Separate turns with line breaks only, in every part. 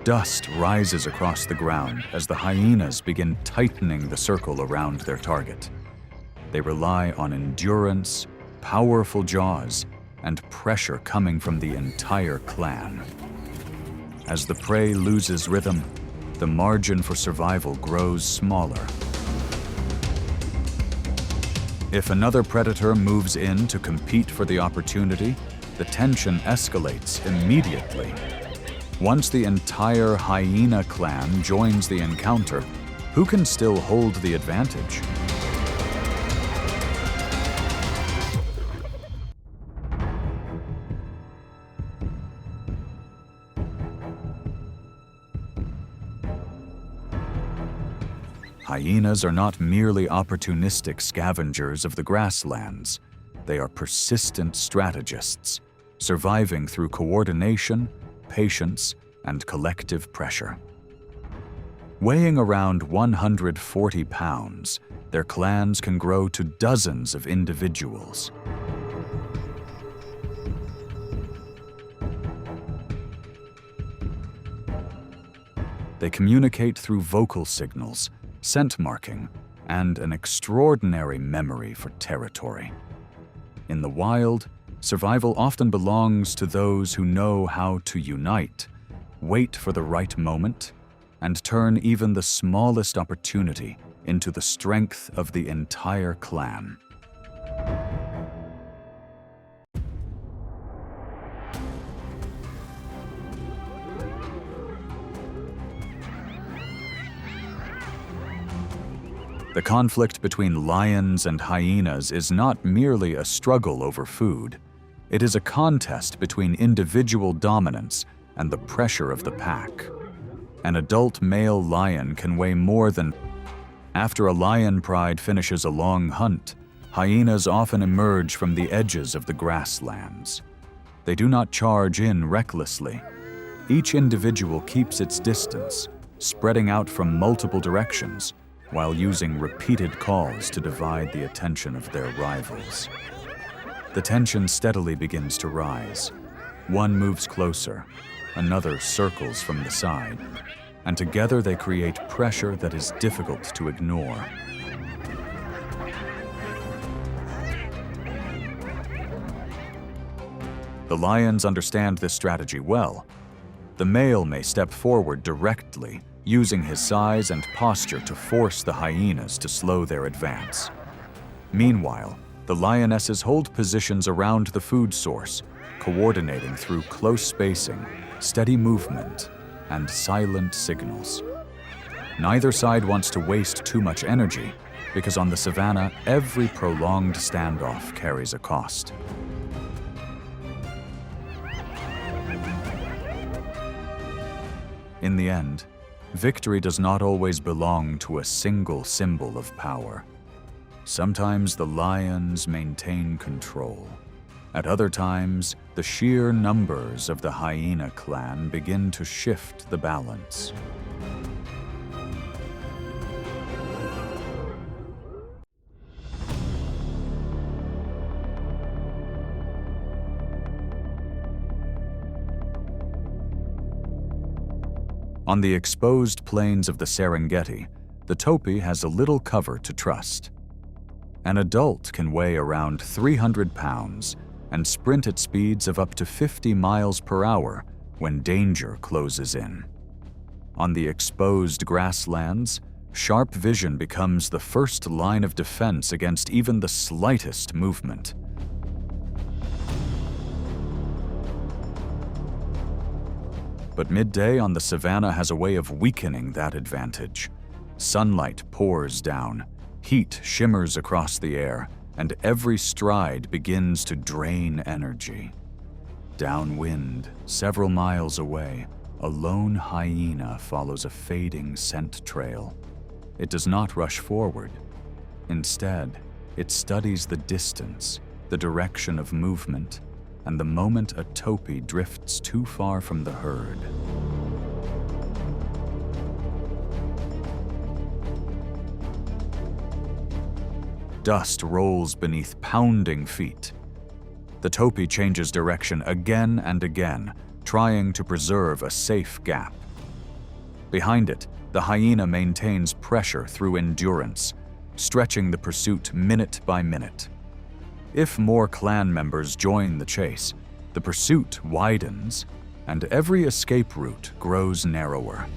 Dust rises across the ground as the hyenas begin tightening the circle around their target. They rely on endurance, powerful jaws, and pressure coming from the entire clan. As the prey loses rhythm, the margin for survival grows smaller. If another predator moves in to compete for the opportunity, the tension escalates immediately. Once the entire hyena clan joins the encounter, who can still hold the advantage? Hyenas are not merely opportunistic scavengers of the grasslands. They are persistent strategists, surviving through coordination, patience, and collective pressure. Weighing around 140 pounds, their clans can grow to dozens of individuals. They communicate through vocal signals, scent marking, and an extraordinary memory for territory. In the wild, survival often belongs to those who know how to unite, wait for the right moment, and turn even the smallest opportunity into the strength of the entire clan. The conflict between lions and hyenas is not merely a struggle over food. It is a contest between individual dominance and the pressure of the pack. An adult male lion can weigh more than... After a lion pride finishes a long hunt, hyenas often emerge from the edges of the grasslands. They do not charge in recklessly. Each individual keeps its distance, spreading out from multiple directions, while using repeated calls to divide the attention of their rivals. The tension steadily begins to rise. One moves closer, another circles from the side, and together they create pressure that is difficult to ignore. The lions understand this strategy well. The male may step forward directly, using his size and posture to force the hyenas to slow their advance. Meanwhile, the lionesses hold positions around the food source, coordinating through close spacing, steady movement, and silent signals. Neither side wants to waste too much energy, because on the savanna, every prolonged standoff carries a cost. In the end, victory does not always belong to a single symbol of power. Sometimes the lions maintain control. At other times, the sheer numbers of the hyena clan begin to shift the balance. On the exposed plains of the Serengeti, the Topi has a little cover to trust. An adult can weigh around 300 pounds and sprint at speeds of up to 50 miles per hour when danger closes in. On the exposed grasslands, sharp vision becomes the first line of defense against even the slightest movement. But midday on the savanna has a way of weakening that advantage. Sunlight pours down, heat shimmers across the air, and every stride begins to drain energy. Downwind, several miles away, a lone hyena follows a fading scent trail. It does not rush forward. Instead, it studies the distance, the direction of movement, and the moment a Topi drifts too far from the herd. Dust rolls beneath pounding feet. The Topi changes direction again and again, trying to preserve a safe gap. Behind it, the hyena maintains pressure through endurance, stretching the pursuit minute by minute. If more clan members join the chase, the pursuit widens, and every escape route grows narrower.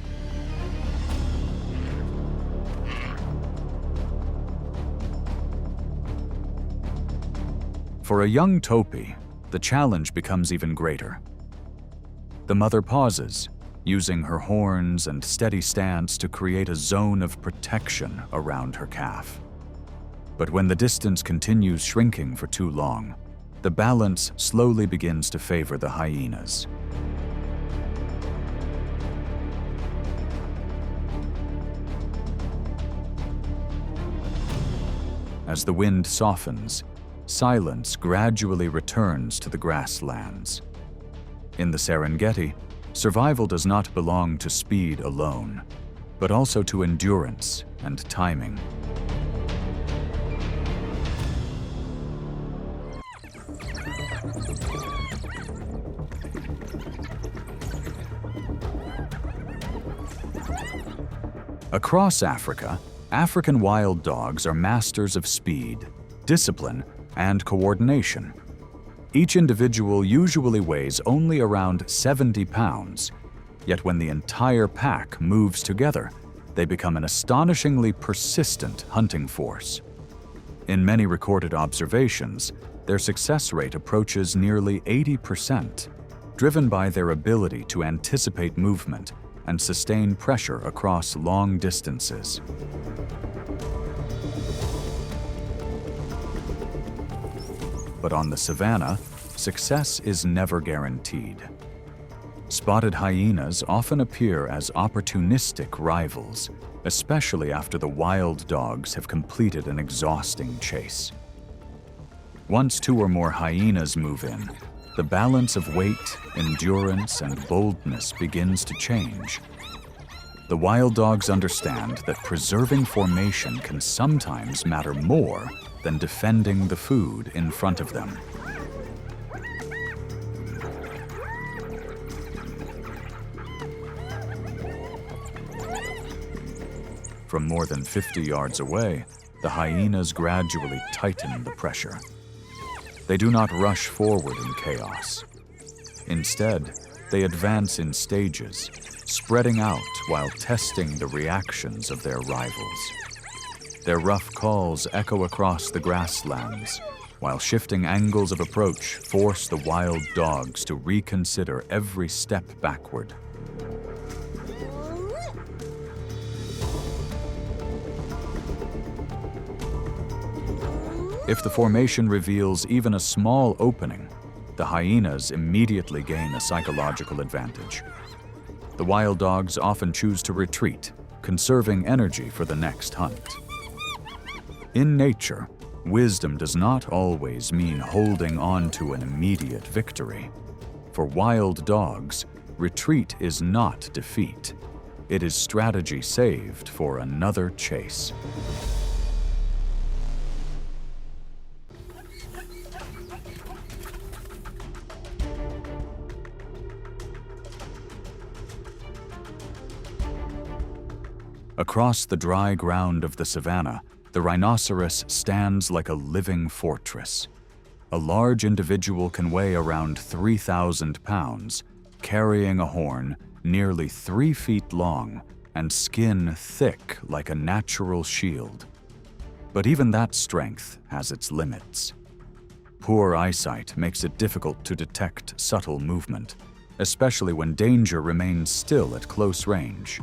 For a young Topi, the challenge becomes even greater. The mother pauses, using her horns and steady stance to create a zone of protection around her calf. But when the distance continues shrinking for too long, the balance slowly begins to favor the hyenas. As the wind softens, silence gradually returns to the grasslands. In the Serengeti, survival does not belong to speed alone, but also to endurance and timing. Across Africa, African wild dogs are masters of speed, discipline, and coordination. Each individual usually weighs only around 70 pounds, yet when the entire pack moves together, they become an astonishingly persistent hunting force. In many recorded observations, their success rate approaches nearly 80%, driven by their ability to anticipate movement and sustain pressure across long distances. But on the savanna, success is never guaranteed. Spotted hyenas often appear as opportunistic rivals, especially after the wild dogs have completed an exhausting chase. Once two or more hyenas move in, the balance of weight, endurance, and boldness begins to change. The wild dogs understand that preserving formation can sometimes matter more than defending the food in front of them. From more than 50 yards away, the hyenas gradually tighten the pressure. They do not rush forward in chaos. Instead, they advance in stages, spreading out while testing the reactions of their rivals. Their rough calls echo across the grasslands, while shifting angles of approach force the wild dogs to reconsider every step backward. If the formation reveals even a small opening, the hyenas immediately gain a psychological advantage. The wild dogs often choose to retreat, conserving energy for the next hunt. In nature, wisdom does not always mean holding on to an immediate victory. For wild dogs, retreat is not defeat. It is strategy saved for another chase. Across the dry ground of the savanna, the rhinoceros stands like a living fortress. A large individual can weigh around 3,000 pounds, carrying a horn nearly 3 feet long and skin thick like a natural shield. But even that strength has its limits. Poor eyesight makes it difficult to detect subtle movement, especially when danger remains still at close range.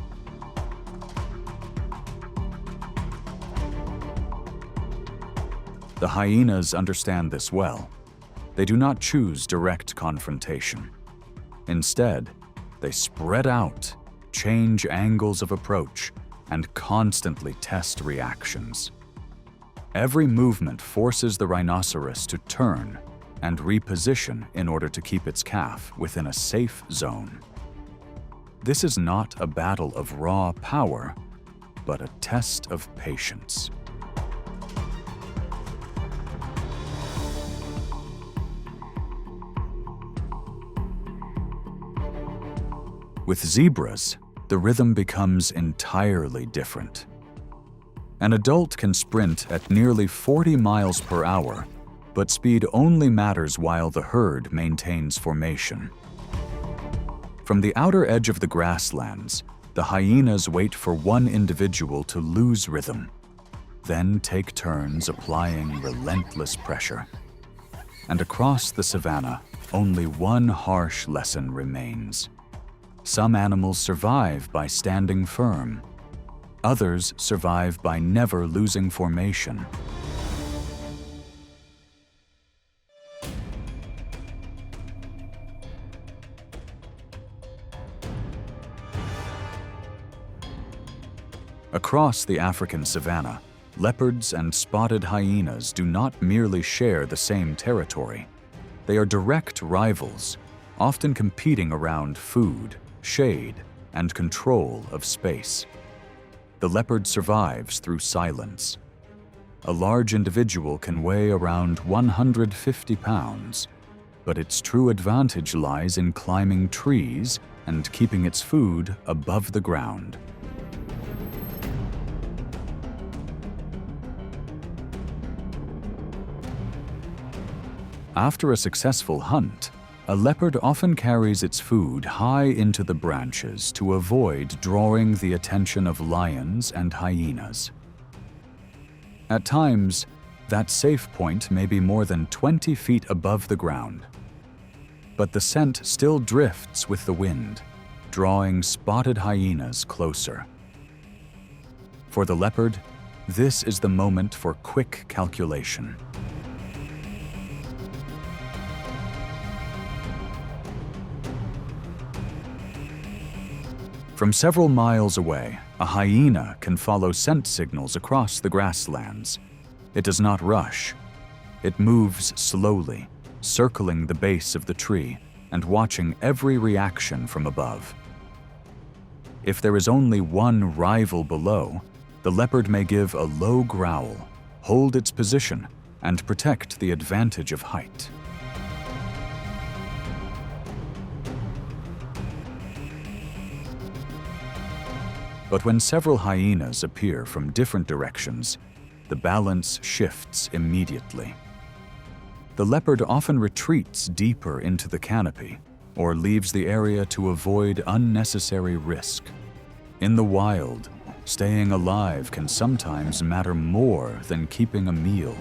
The hyenas understand this well. They do not choose direct confrontation. Instead, they spread out, change angles of approach, and constantly test reactions. Every movement forces the rhinoceros to turn and reposition in order to keep its calf within a safe zone. This is not a battle of raw power, but a test of patience. With zebras, the rhythm becomes entirely different. An adult can sprint at nearly 40 miles per hour, but speed only matters while the herd maintains formation. From the outer edge of the grasslands, the hyenas wait for one individual to lose rhythm, then take turns applying relentless pressure. And across the savanna, only one harsh lesson remains. Some animals survive by standing firm. Others survive by never losing formation. Across the African savanna, leopards and spotted hyenas do not merely share the same territory. They are direct rivals, often competing around food, shade, and control of space. The leopard survives through silence. A large individual can weigh around 150 pounds, but its true advantage lies in climbing trees and keeping its food above the ground. After a successful hunt, a leopard often carries its food high into the branches to avoid drawing the attention of lions and hyenas. At times, that safe point may be more than 20 feet above the ground. But the scent still drifts with the wind, drawing spotted hyenas closer. For the leopard, this is the moment for quick calculation. From several miles away, a hyena can follow scent signals across the grasslands. It does not rush. It moves slowly, circling the base of the tree and watching every reaction from above. If there is only one rival below, the leopard may give a low growl, hold its position, and protect the advantage of height. But when several hyenas appear from different directions, the balance shifts immediately. The leopard often retreats deeper into the canopy or leaves the area to avoid unnecessary risk. In the wild, staying alive can sometimes matter more than keeping a meal.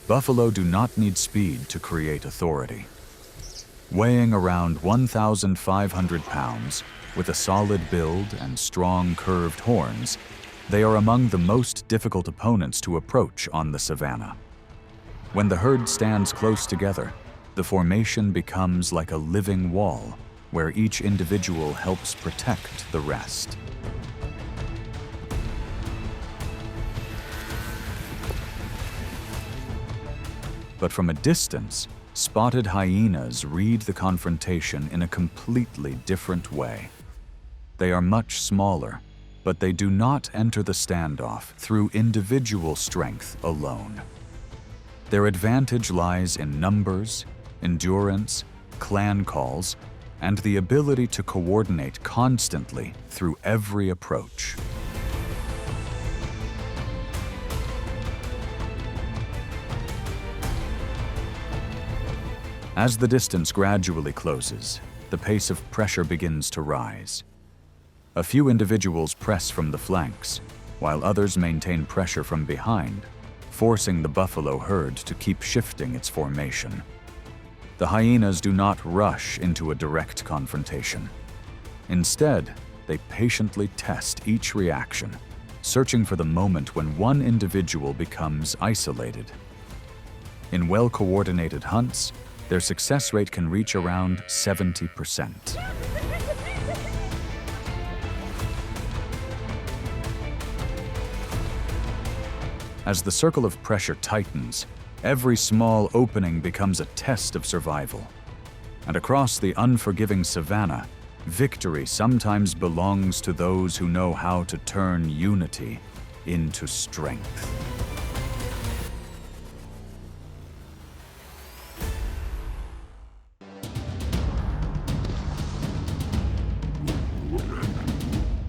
Buffalo do not need speed to create authority. Weighing around 1,500 pounds, with a solid build and strong curved horns, they are among the most difficult opponents to approach on the savanna. When the herd stands close together, the formation becomes like a living wall, where each individual helps protect the rest. But from a distance, spotted hyenas read the confrontation in a completely different way. They are much smaller, but they do not enter the standoff through individual strength alone. Their advantage lies in numbers, endurance, clan calls, and the ability to coordinate constantly through every approach. As the distance gradually closes, the pace of pressure begins to rise. A few individuals press from the flanks, while others maintain pressure from behind, forcing the buffalo herd to keep shifting its formation. The hyenas do not rush into a direct confrontation. Instead, they patiently test each reaction, searching for the moment when one individual becomes isolated. In well-coordinated hunts, their success rate can reach around 70%. As the circle of pressure tightens, every small opening becomes a test of survival. And across the unforgiving savanna, victory sometimes belongs to those who know how to turn unity into strength.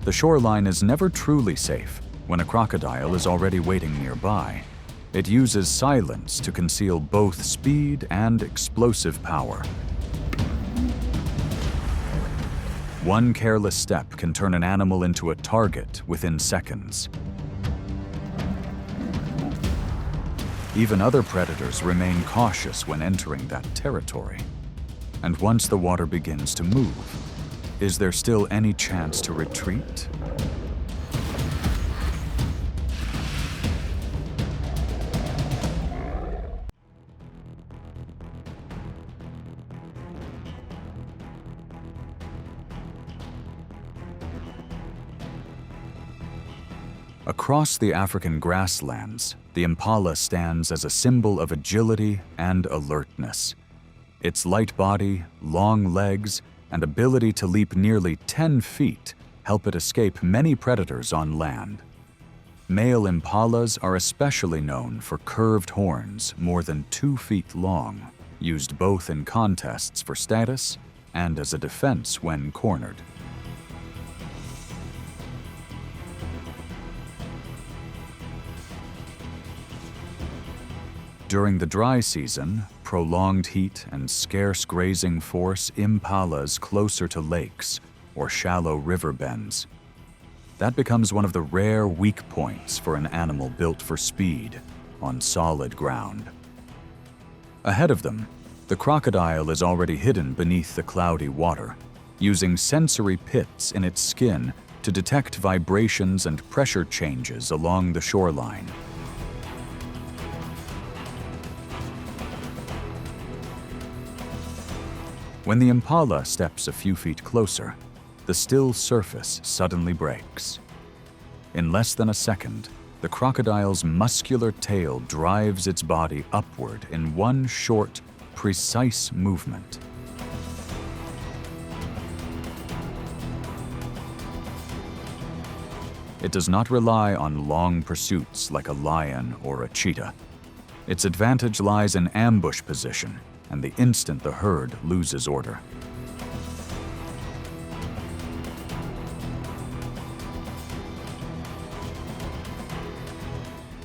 The shoreline is never truly safe when a crocodile is already waiting nearby. It uses silence to conceal both speed and explosive power. One careless step can turn an animal into a target within seconds. Even other predators remain cautious when entering that territory. And once the water begins to move, is there still any chance to retreat? Across the African grasslands, the impala stands as a symbol of agility and alertness. Its light body, long legs, and ability to leap nearly 10 feet help it escape many predators on land. Male impalas are especially known for curved horns more than 2 feet long, used both in contests for status and as a defense when cornered. During the dry season, prolonged heat and scarce grazing force impalas closer to lakes or shallow river bends. That becomes one of the rare weak points for an animal built for speed on solid ground. Ahead of them, the crocodile is already hidden beneath the cloudy water, using sensory pits in its skin to detect vibrations and pressure changes along the shoreline. When the impala steps a few feet closer, the still surface suddenly breaks. In less than a second, the crocodile's muscular tail drives its body upward in one short, precise movement. It does not rely on long pursuits like a lion or a cheetah. Its advantage lies in ambush position and the instant the herd loses order.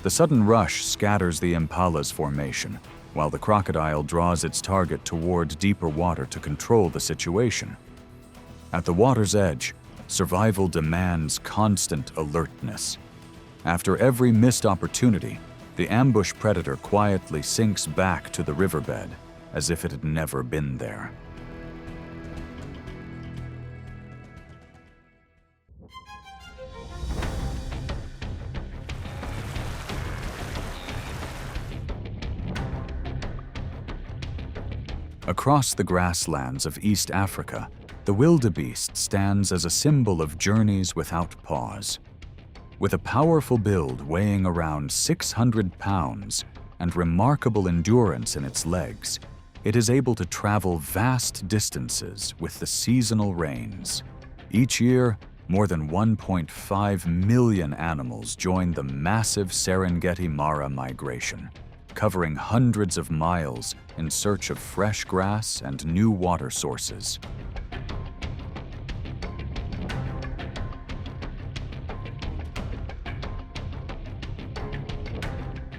The sudden rush scatters the impala's formation, while the crocodile draws its target toward deeper water to control the situation. At the water's edge, survival demands constant alertness. After every missed opportunity, the ambush predator quietly sinks back to the riverbed, as if it had never been there. Across the grasslands of East Africa, the wildebeest stands as a symbol of journeys without pause. With a powerful build weighing around 600 pounds and remarkable endurance in its legs, it is able to travel vast distances with the seasonal rains. Each year, more than 1.5 million animals join the massive Serengeti Mara migration, covering hundreds of miles in search of fresh grass and new water sources.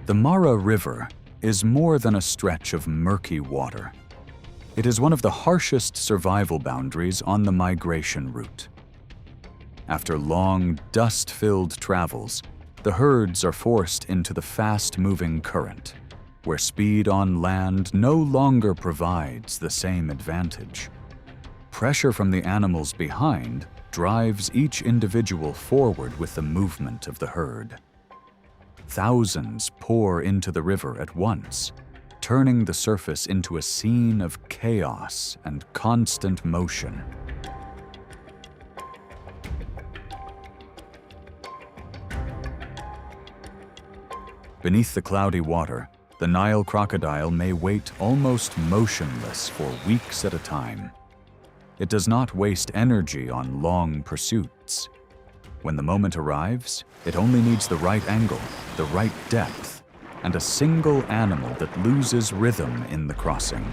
The Mara River is more than a stretch of murky water. It is one of the harshest survival boundaries on the migration route. After long, dust-filled travels, the herds are forced into the fast-moving current, where speed on land no longer provides the same advantage. Pressure from the animals behind drives each individual forward with the movement of the herd. Thousands pour into the river at once, turning the surface into a scene of chaos and constant motion. Beneath the cloudy water, the Nile crocodile may wait almost motionless for weeks at a time. It does not waste energy on long pursuits. When the moment arrives, it only needs the right angle, the right depth, and a single animal that loses rhythm in the crossing.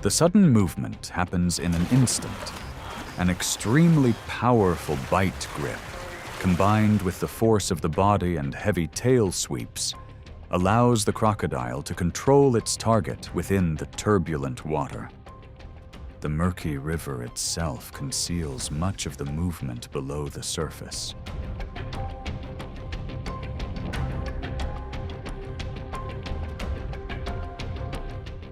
The sudden movement happens in an instant. An extremely powerful bite grip, combined with the force of the body and heavy tail sweeps, allows the crocodile to control its target within the turbulent water. The murky river itself conceals much of the movement below the surface.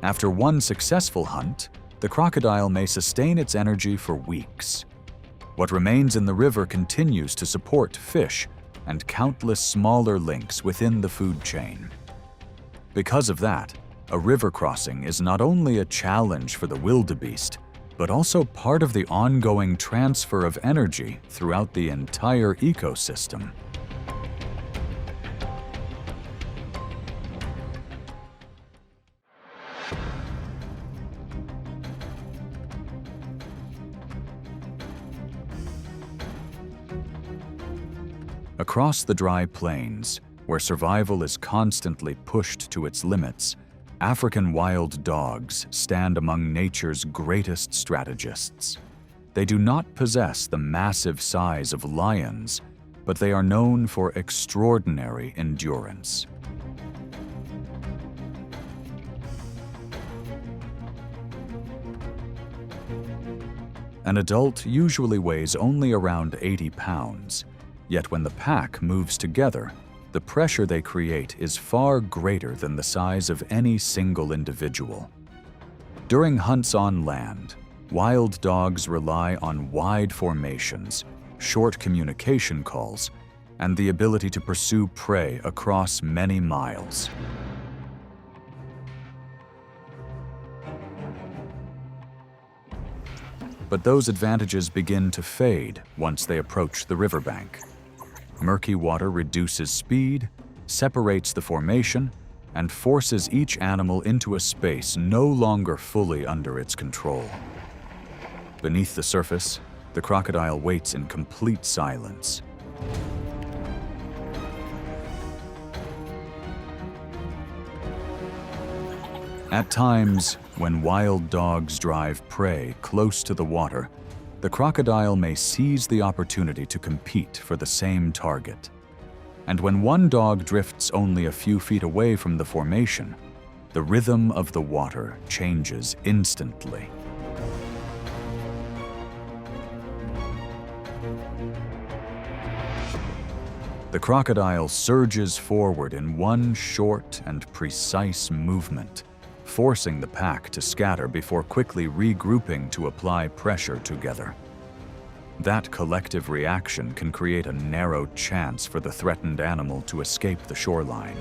After one successful hunt, the crocodile may sustain its energy for weeks. What remains in the river continues to support fish and countless smaller links within the food chain. Because of that, a river crossing is not only a challenge for the wildebeest, but also part of the ongoing transfer of energy throughout the entire ecosystem. Across the dry plains, where survival is constantly pushed to its limits, African wild dogs stand among nature's greatest strategists. They do not possess the massive size of lions, but they are known for extraordinary endurance. An adult usually weighs only around 80 pounds. Yet when the pack moves together, the pressure they create is far greater than the size of any single individual. During hunts on land, wild dogs rely on wide formations, short communication calls, and the ability to pursue prey across many miles. But those advantages begin to fade once they approach the riverbank. Murky water reduces speed, separates the formation, and forces each animal into a space no longer fully under its control. Beneath the surface, the crocodile waits in complete silence. At times, when wild dogs drive prey close to the water, the crocodile may seize the opportunity to compete for the same target. And when one dog drifts only a few feet away from the formation, the rhythm of the water changes instantly. The crocodile surges forward in one short and precise movement, forcing the pack to scatter before quickly regrouping to apply pressure together. That collective reaction can create a narrow chance for the threatened animal to escape the shoreline.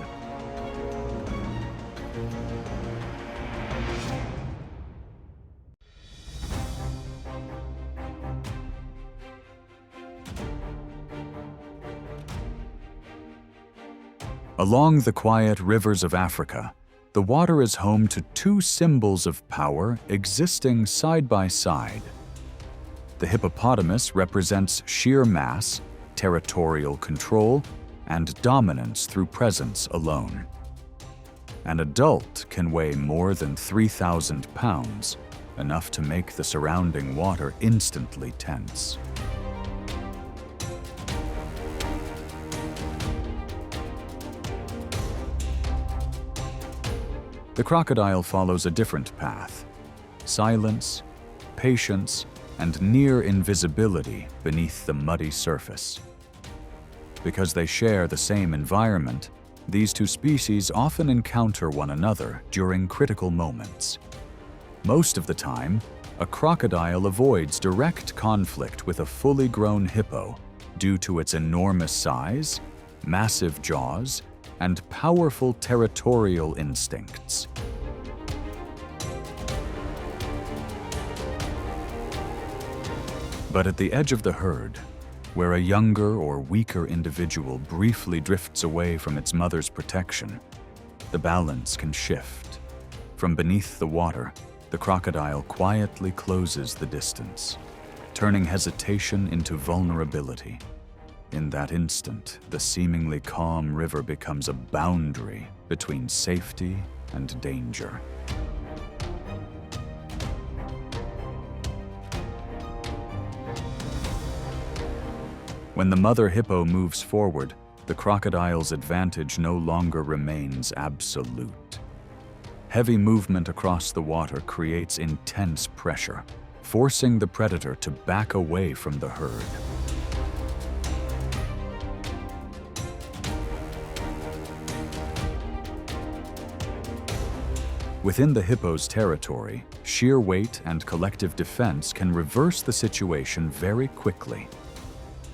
Along the quiet rivers of Africa, the water is home to two symbols of power existing side by side. The hippopotamus represents sheer mass, territorial control, and dominance through presence alone. An adult can weigh more than 3,000 pounds, enough to make the surrounding water instantly tense. The crocodile follows a different path: silence, patience, and near invisibility beneath the muddy surface. Because they share the same environment, these two species often encounter one another during critical moments. Most of the time, a crocodile avoids direct conflict with a fully grown hippo due to its enormous size, massive jaws, and powerful territorial instincts. But at the edge of the herd, where a younger or weaker individual briefly drifts away from its mother's protection, the balance can shift. From beneath the water, the crocodile quietly closes the distance, turning hesitation into vulnerability. In that instant, the seemingly calm river becomes a boundary between safety and danger. When the mother hippo moves forward, the crocodile's advantage no longer remains absolute. Heavy movement across the water creates intense pressure, forcing the predator to back away from the herd. Within the hippo's territory, sheer weight and collective defense can reverse the situation very quickly.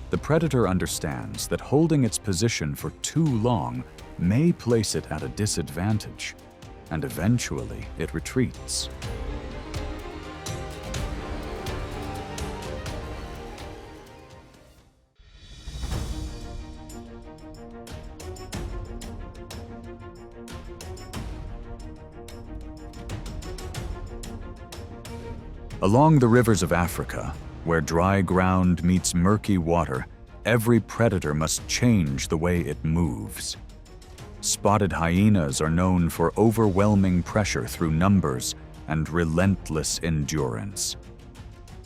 The predator understands that holding its position for too long may place it at a disadvantage, and eventually it retreats. Along the rivers of Africa, where dry ground meets murky water, every predator must change the way it moves. Spotted hyenas are known for overwhelming pressure through numbers and relentless endurance.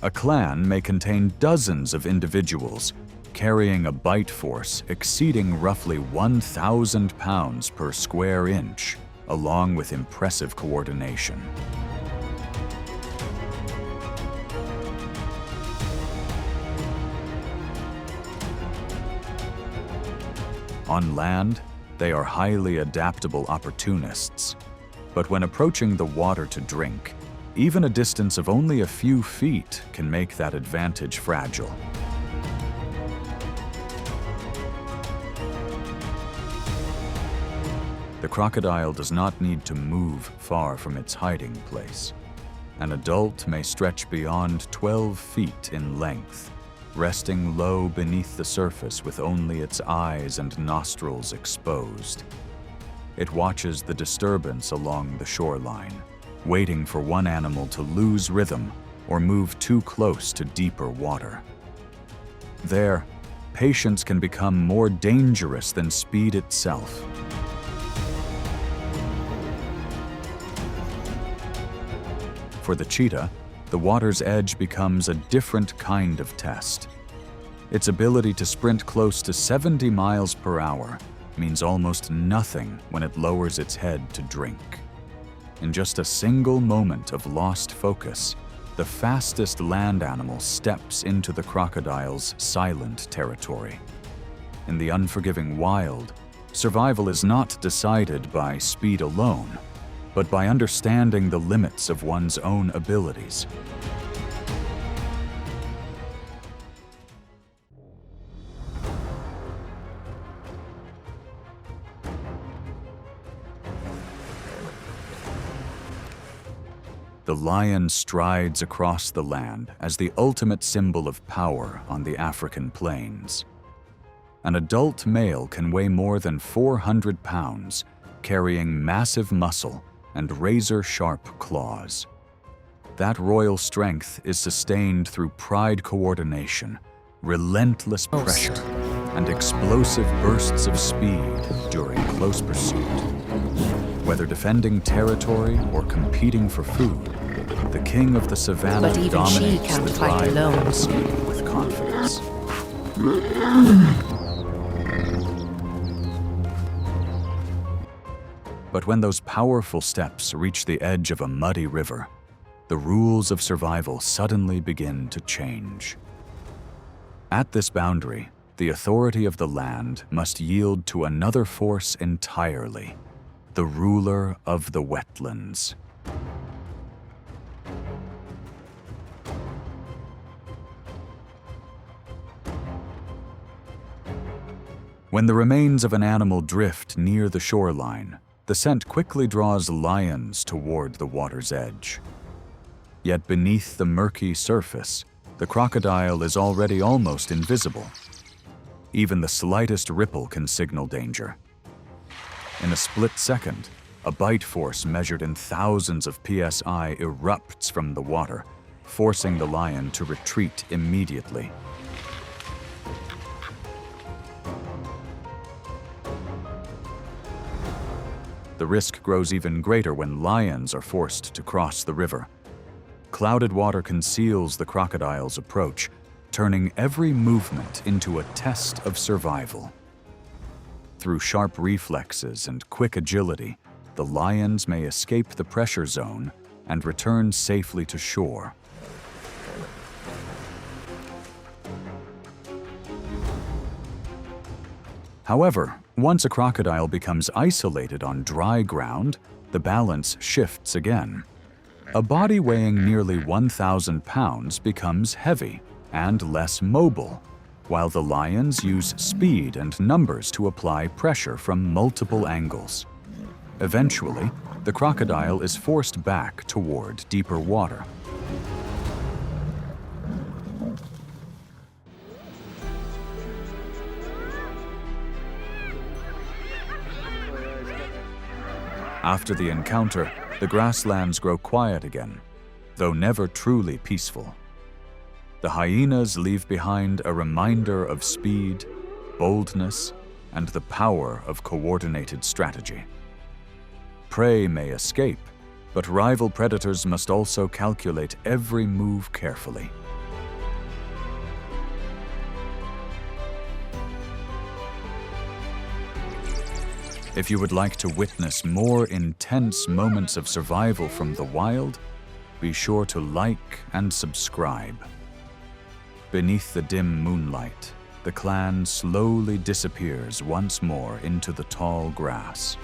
A clan may contain dozens of individuals, carrying a bite force exceeding roughly 1,000 pounds per square inch, along with impressive coordination. On land, they are highly adaptable opportunists. But when approaching the water to drink, even a distance of only a few feet can make that advantage fragile. The crocodile does not need to move far from its hiding place. An adult may stretch beyond 12 feet in length, resting low beneath the surface with only its eyes and nostrils exposed. It watches the disturbance along the shoreline, waiting for one animal to lose rhythm or move too close to deeper water. There, patience can become more dangerous than speed itself. For the cheetah, the water's edge becomes a different kind of test. Its ability to sprint close to 70 miles per hour means almost nothing when it lowers its head to drink. In just a single moment of lost focus, the fastest land animal steps into the crocodile's silent territory. In the unforgiving wild, survival is not decided by speed alone, but by understanding the limits of one's own abilities. The lion strides across the land as the ultimate symbol of power on the African plains. An adult male can weigh more than 400 pounds, carrying massive muscle and razor-sharp claws. That royal strength is sustained through pride coordination, relentless pressure, and explosive bursts of speed during close pursuit. Whether defending territory or competing for food, the king of the savanna dominates the dry landscape with confidence. But when those powerful steps reach the edge of a muddy river, the rules of survival suddenly begin to change. At this boundary, the authority of the land must yield to another force entirely, the ruler of the wetlands. When the remains of an animal drift near the shoreline, the scent quickly draws lions toward the water's edge. Yet beneath the murky surface, the crocodile is already almost invisible. Even the slightest ripple can signal danger. In a split second, A bite force measured in thousands of psi erupts from the water, forcing the lion to retreat immediately. The risk grows even greater when lions are forced to cross the river. Clouded water conceals the crocodile's approach, turning every movement into a test of survival. Through sharp reflexes and quick agility, the lions may escape the pressure zone and return safely to shore. However, once a crocodile becomes isolated on dry ground, the balance shifts again. A body weighing nearly 1,000 pounds becomes heavy and less mobile, while the lions use speed and numbers to apply pressure from multiple angles. Eventually, the crocodile is forced back toward deeper water. After the encounter, the grasslands grow quiet again, though never truly peaceful. The hyenas leave behind a reminder of speed, boldness, and the power of coordinated strategy. Prey may escape, but rival predators must also calculate every move carefully. If you would like to witness more intense moments of survival from the wild, be sure to like and subscribe. Beneath the dim moonlight, the clan slowly disappears once more into the tall grass.